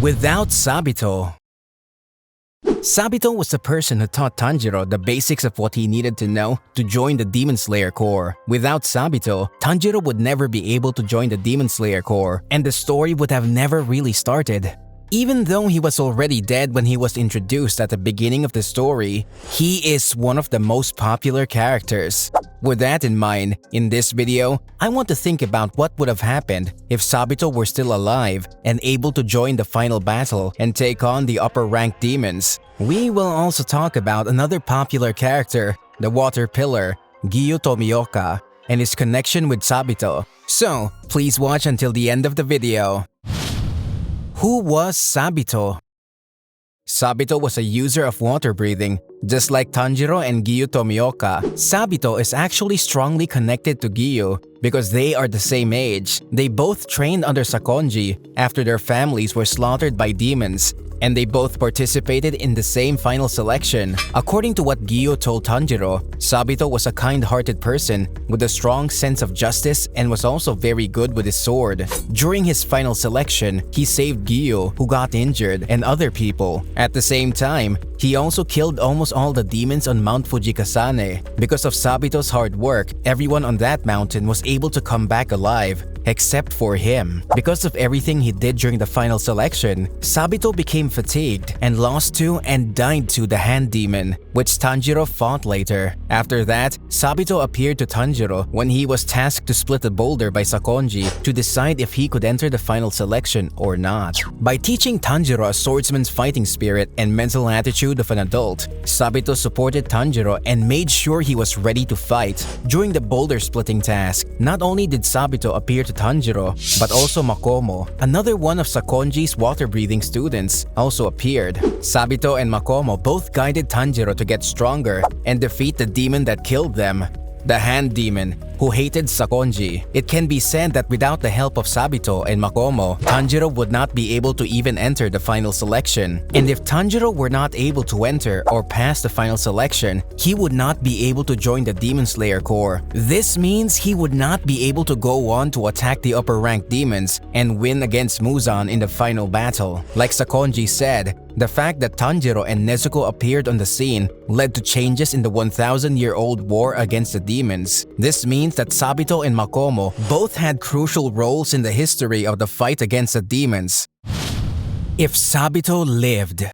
Without Sabito. Sabito was the person who taught Tanjiro the basics of what he needed to know to join the Demon Slayer Corps. Without Sabito, Tanjiro would never be able to join the Demon Slayer Corps, and the story would have never really started. Even though he was already dead when he was introduced at the beginning of the story, he is one of the most popular characters. With that in mind, in this video, I want to think about what would have happened if Sabito were still alive and able to join the final battle and take on the upper-ranked demons. We will also talk about another popular character, the Water Pillar, Giyu Tomioka, and his connection with Sabito. So, please watch until the end of the video. Who was Sabito? Sabito was a user of water breathing. Just like Tanjiro and Giyu Tomioka, Sabito is actually strongly connected to Giyu because they are the same age. They both trained under Sakonji after their families were slaughtered by demons, and they both participated in the same final selection. According to what Giyu told Tanjiro, Sabito was a kind-hearted person with a strong sense of justice and was also very good with his sword. During his final selection, he saved Giyu, who got injured, and other people. At the same time, he also killed almost all the demons on Mount Fujikasane. Because of Sabito's hard work, everyone on that mountain was able to come back alive, except for him. Because of everything he did during the final selection, Sabito became fatigued and lost to and died to the hand demon, which Tanjiro fought later. After that, Sabito appeared to Tanjiro when he was tasked to split a boulder by Sakonji to decide if he could enter the final selection or not. By teaching Tanjiro a swordsman's fighting spirit and mental attitude of an adult, Sabito supported Tanjiro and made sure he was ready to fight. During the boulder splitting task, not only did Sabito appear to Tanjiro, but also Makomo, another one of Sakonji's water-breathing students, also appeared. Sabito and Makomo both guided Tanjiro to get stronger and defeat the demon that killed them, the Hand Demon, who hated Sakonji. It can be said that without the help of Sabito and Makomo, Tanjiro would not be able to even enter the final selection. And if Tanjiro were not able to enter or pass the final selection, he would not be able to join the Demon Slayer Corps. This means he would not be able to go on to attack the upper-ranked demons and win against Muzan in the final battle. Like Sakonji said, the fact that Tanjiro and Nezuko appeared on the scene led to changes in the 1,000-year-old war against the demons. This means that Sabito and Makomo both had crucial roles in the history of the fight against the demons. If Sabito lived.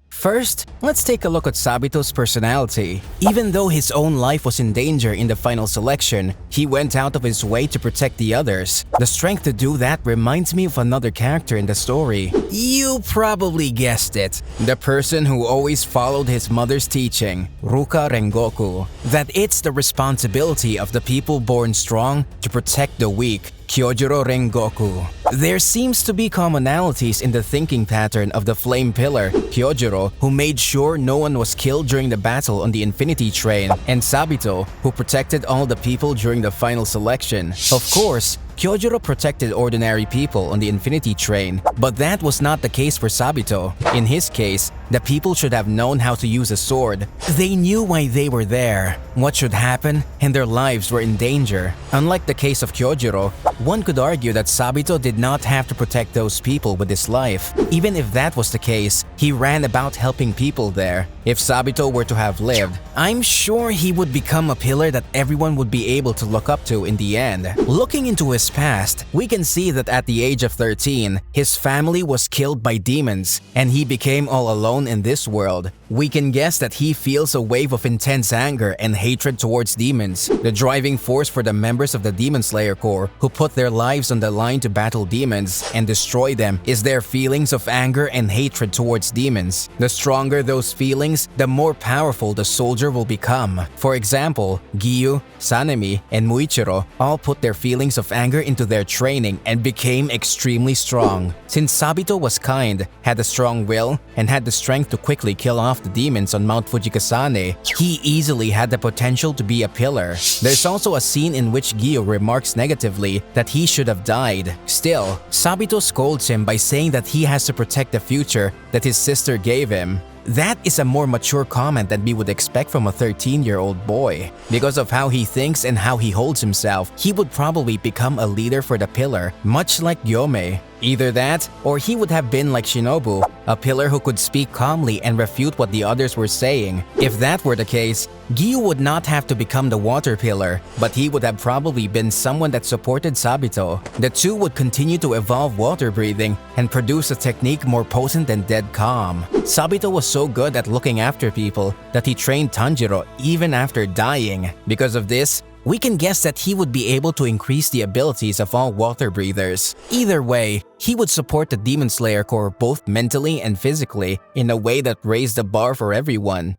First, let's take a look at Sabito's personality. Even though his own life was in danger in the final selection, he went out of his way to protect the others. The strength to do that reminds me of another character in the story. You probably guessed it. The person who always followed his mother's teaching, Ruka Rengoku. That it's the responsibility of the people born strong to protect the weak. Kyojuro Rengoku. There seems to be commonalities in the thinking pattern of the Flame Pillar, Kyojuro, who made sure no one was killed during the battle on the Infinity Train, and Sabito, who protected all the people during the final selection. Of course, Kyojuro protected ordinary people on the Infinity Train, but that was not the case for Sabito. In his case, the people should have known how to use a sword. They knew why they were there, what should happen, and their lives were in danger. Unlike the case of Kyojuro, one could argue that Sabito did not have to protect those people with his life. Even if that was the case, he ran about helping people there. If Sabito were to have lived, I'm sure he would become a pillar that everyone would be able to look up to in the end. Looking into his past, we can see that at the age of 13, his family was killed by demons, and he became all alone in this world. We can guess that he feels a wave of intense anger and hatred towards demons. The driving force for the members of the Demon Slayer Corps who put their lives on the line to battle demons and destroy them is their feelings of anger and hatred towards demons. The stronger those feelings, the more powerful the soldier will become. For example, Giyu, Sanemi, and Muichiro all put their feelings of anger into their training and became extremely strong. Since Sabito was kind, had a strong will, and had the strength to quickly kill off the demons on Mount Fujikasane, he easily had the potential to be a pillar. There's also a scene in which Giyu remarks negatively that he should have died. Still, Sabito scolds him by saying that he has to protect the future that his sister gave him. That is a more mature comment than we would expect from a 13-year-old boy. Because of how he thinks and how he holds himself, he would probably become a leader for the pillar, much like Gyome. Either that, or he would have been like Shinobu, a pillar who could speak calmly and refute what the others were saying. If that were the case, Giyu would not have to become the water pillar, but he would have probably been someone that supported Sabito. The two would continue to evolve water breathing and produce a technique more potent than dead calm. Sabito was so good at looking after people that he trained Tanjiro even after dying. Because of this, we can guess that he would be able to increase the abilities of all water breathers. Either way, he would support the Demon Slayer Corps both mentally and physically in a way that raised the bar for everyone.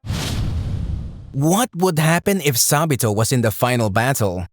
What would happen if Sabito was in the final battle?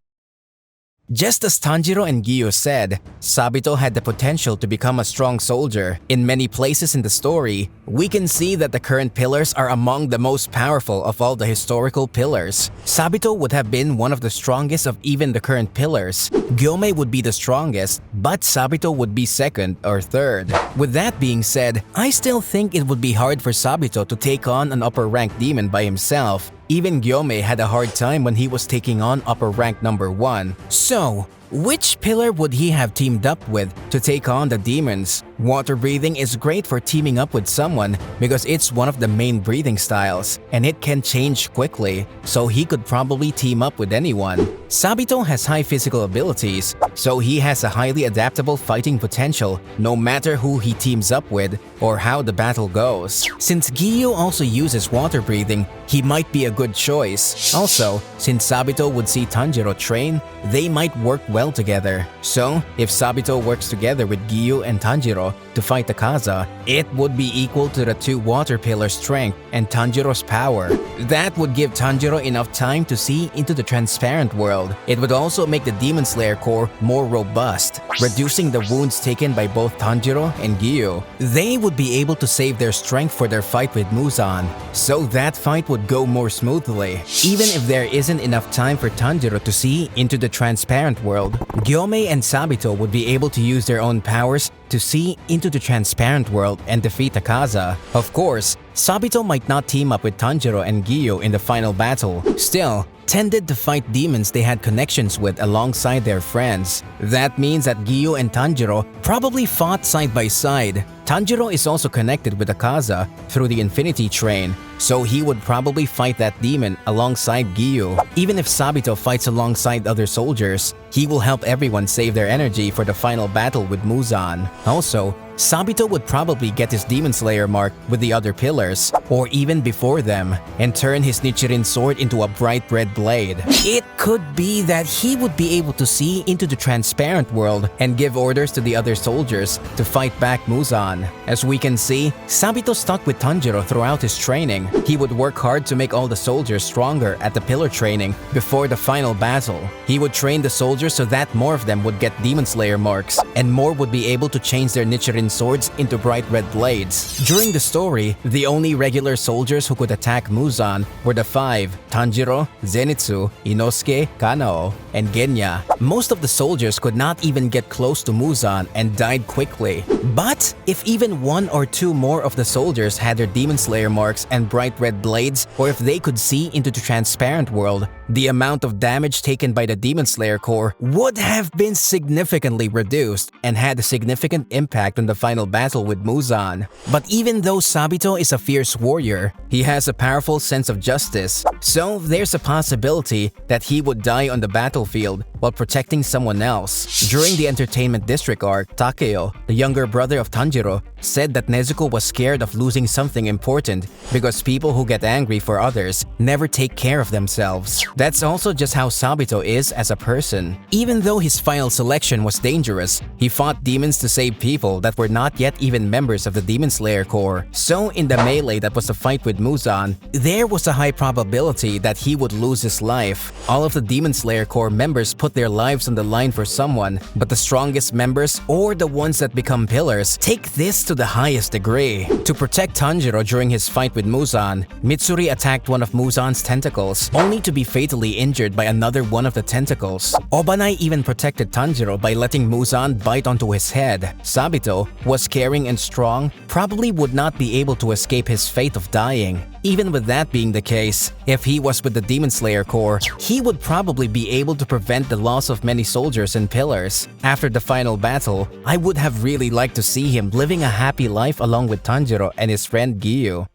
Just as Tanjiro and Giyu said, Sabito had the potential to become a strong soldier. In many places in the story, we can see that the current pillars are among the most powerful of all the historical pillars. Sabito would have been one of the strongest of even the current pillars. Gyomei would be the strongest, but Sabito would be second or third. With that being said, I still think it would be hard for Sabito to take on an upper-ranked demon by himself. Even Gyomei had a hard time when he was taking on upper rank number 1. So, which pillar would he have teamed up with to take on the demons? Water breathing is great for teaming up with someone because it's one of the main breathing styles and it can change quickly, so he could probably team up with anyone. Sabito has high physical abilities, so he has a highly adaptable fighting potential no matter who he teams up with or how the battle goes. Since Giyu also uses water breathing, he might be a good choice. Also, since Sabito would see Tanjiro train, they might work well together. So, if Sabito works together with Giyu and Tanjiro to fight the Kaza, it would be equal to the two water pillars' strength and Tanjiro's power. That would give Tanjiro enough time to see into the transparent world. It would also make the Demon Slayer Corps more robust, reducing the wounds taken by both Tanjiro and Giyu. They would be able to save their strength for their fight with Muzan, so that fight would go more smoothly. Even if there isn't enough time for Tanjiro to see into the transparent world, Gyomei and Sabito would be able to use their own powers to see into the transparent world and defeat Akaza. Of course, Sabito might not team up with Tanjiro and Giyu in the final battle. Still, tended to fight demons they had connections with alongside their friends. That means that Giyu and Tanjiro probably fought side by side. Tanjiro is also connected with Akaza through the Infinity Train, so he would probably fight that demon alongside Giyu. Even if Sabito fights alongside other soldiers, he will help everyone save their energy for the final battle with Muzan. Also, Sabito would probably get his Demon Slayer mark with the other pillars, or even before them, and turn his Nichirin sword into a bright red blade. It could be that he would be able to see into the transparent world and give orders to the other soldiers to fight back Muzan. As we can see, Sabito stuck with Tanjiro throughout his training. He would work hard to make all the soldiers stronger at the pillar training before the final battle. He would train the soldiers so that more of them would get Demon Slayer marks, and more would be able to change their Nichirin swords into bright red blades. During the story, the only regular soldiers who could attack Muzan were the 5: Tanjiro, Zenitsu, Inosuke, Kanao, and Genya. Most of the soldiers could not even get close to Muzan and died quickly. But if even 1 or 2 more of the soldiers had their Demon Slayer marks and bright red blades, or if they could see into the transparent world, the amount of damage taken by the Demon Slayer Corps would have been significantly reduced and had a significant impact on the final battle with Muzan. But even though Sabito is a fierce warrior, he has a powerful sense of justice, so there's a possibility that he would die on the battlefield while protecting someone else. During the Entertainment District arc, Takeo, the younger brother of Tanjiro, said that Nezuko was scared of losing something important because people who get angry for others never take care of themselves. That's also just how Sabito is as a person. Even though his final selection was dangerous, he fought demons to save people that were not yet even members of the Demon Slayer Corps. So in the melee that was a fight with Muzan, there was a high probability that he would lose his life. All of the Demon Slayer Corps members put their lives on the line for someone, but the strongest members, or the ones that become pillars, take this to the highest degree. To protect Tanjiro during his fight with Muzan, Mitsuri attacked one of Muzan's tentacles, only to be fatal fatally injured by another one of the tentacles. Obanai even protected Tanjiro by letting Muzan bite onto his head. Sabito was caring and strong, probably would not be able to escape his fate of dying. Even with that being the case, if he was with the Demon Slayer Corps, he would probably be able to prevent the loss of many soldiers and pillars. After the final battle, I would have really liked to see him living a happy life along with Tanjiro and his friend Giyu.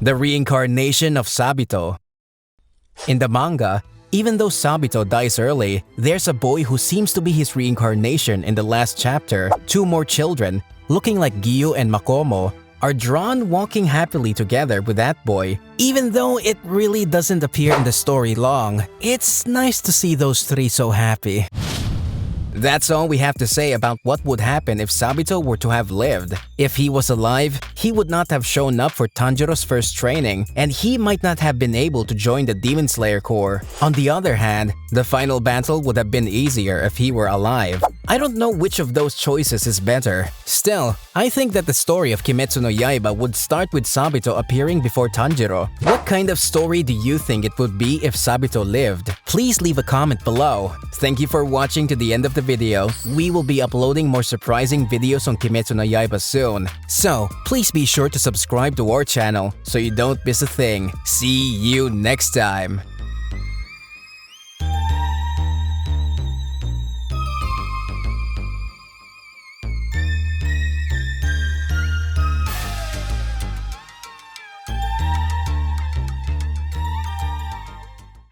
The reincarnation of Sabito. In the manga, even though Sabito dies early, there's a boy who seems to be his reincarnation in the last chapter. Two more children, looking like Giyu and Makomo, are drawn walking happily together with that boy. Even though it really doesn't appear in the story long, it's nice to see those three so happy. That's all we have to say about what would happen if Sabito were to have lived. If he was alive, he would not have shown up for Tanjiro's first training, and he might not have been able to join the Demon Slayer Corps. On the other hand, the final battle would have been easier if he were alive. I don't know which of those choices is better. Still, I think that the story of Kimetsu no Yaiba would start with Sabito appearing before Tanjiro. What kind of story do you think it would be if Sabito lived? Please leave a comment below. Thank you for watching to the end of the video. We will be uploading more surprising videos on Kimetsu no Yaiba soon. So, please be sure to subscribe to our channel so you don't miss a thing. See you next time!